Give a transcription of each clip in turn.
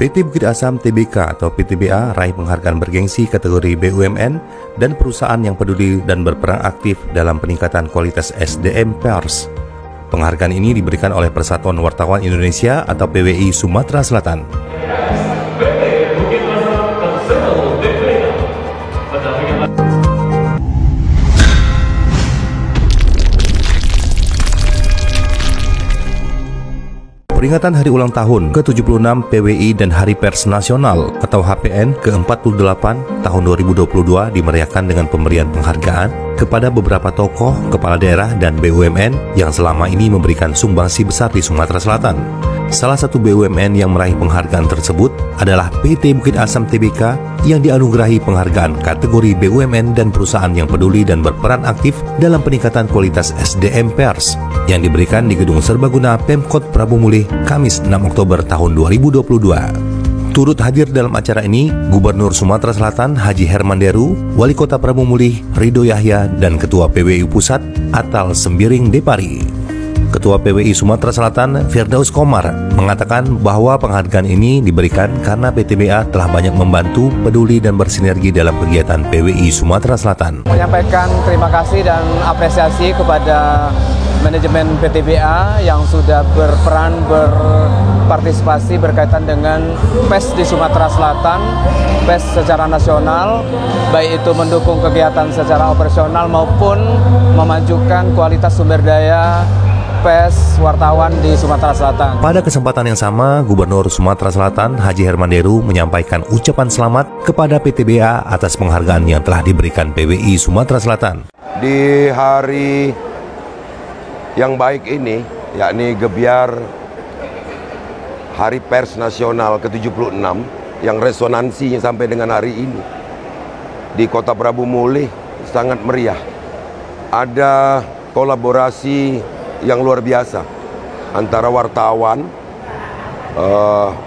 PT Bukit Asam Tbk atau PTBA raih penghargaan bergengsi kategori BUMN dan perusahaan yang peduli dan berperan aktif dalam peningkatan kualitas SDM pers. Penghargaan ini diberikan oleh Persatuan Wartawan Indonesia atau PWI Sumatera Selatan. Peringatan Hari Ulang Tahun ke-76 PWI dan Hari Pers Nasional atau HPN ke-48 tahun 2022 dimeriahkan dengan pemberian penghargaan kepada beberapa tokoh, kepala daerah, dan BUMN yang selama ini memberikan sumbangsi besar di Sumatera Selatan. Salah satu BUMN yang meraih penghargaan tersebut adalah PT Bukit Asam Tbk yang dianugerahi penghargaan kategori BUMN dan perusahaan yang peduli dan berperan aktif dalam peningkatan kualitas SDM pers yang diberikan di Gedung Serbaguna Pemkot Prabu Mulih, Kamis 6 Oktober tahun 2022. Turut hadir dalam acara ini Gubernur Sumatera Selatan Haji Hermanderu, Wali Kota Prabu Mulih Ridho Yahya, dan Ketua PWI Pusat Atal Sembiring Depari. Ketua PWI Sumatera Selatan Firdaus Komar mengatakan bahwa penghargaan ini diberikan karena PTBA telah banyak membantu, peduli, dan bersinergi dalam kegiatan PWI Sumatera Selatan. Menyampaikan terima kasih dan apresiasi kepada manajemen PTBA yang sudah berperan berpartisipasi berkaitan dengan PES di Sumatera Selatan, PES secara nasional, baik itu mendukung kegiatan secara operasional maupun memajukan kualitas sumber daya pers wartawan di Sumatera Selatan. Pada kesempatan yang sama, Gubernur Sumatera Selatan Haji Hermanderu menyampaikan ucapan selamat kepada PTBA atas penghargaan yang telah diberikan PWI Sumatera Selatan. Di hari yang baik ini, yakni gebiar Hari Pers Nasional ke-76 yang resonansinya sampai dengan hari ini di Kota Prabu Mulih sangat meriah. Ada kolaborasi yang luar biasa antara wartawan,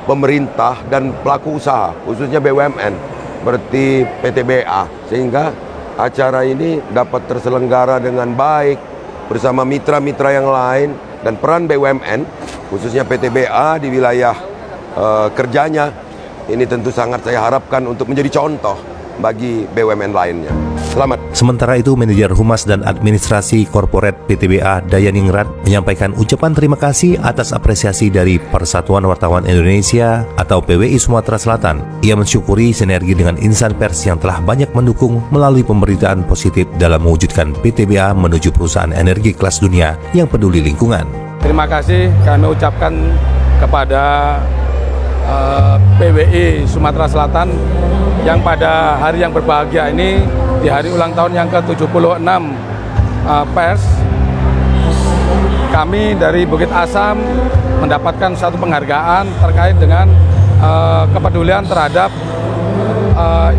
pemerintah, dan pelaku usaha, khususnya BUMN seperti PTBA, sehingga acara ini dapat terselenggara dengan baik bersama mitra-mitra yang lain, dan peran BUMN khususnya PTBA di wilayah kerjanya ini tentu sangat saya harapkan untuk menjadi contoh bagi BUMN lainnya. Selamat. Sementara itu, Manajer Humas dan Administrasi Korporat PTBA Dayaningrat menyampaikan ucapan terima kasih atas apresiasi dari Persatuan Wartawan Indonesia atau PWI Sumatera Selatan. Ia mensyukuri sinergi dengan insan pers yang telah banyak mendukung melalui pemberitaan positif dalam mewujudkan PTBA menuju perusahaan energi kelas dunia yang peduli lingkungan. Terima kasih kami ucapkan kepada PWI Sumatera Selatan yang pada hari yang berbahagia ini, di hari ulang tahun yang ke-76 pers, kami dari Bukit Asam mendapatkan satu penghargaan terkait dengan kepedulian terhadap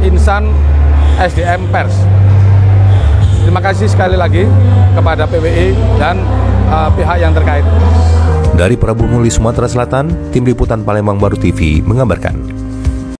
insan SDM pers. Terima kasih sekali lagi kepada PWI dan pihak yang terkait. Dari Prabu Mulih, Sumatera Selatan, Tim Liputan Palembang Baru TV mengabarkan.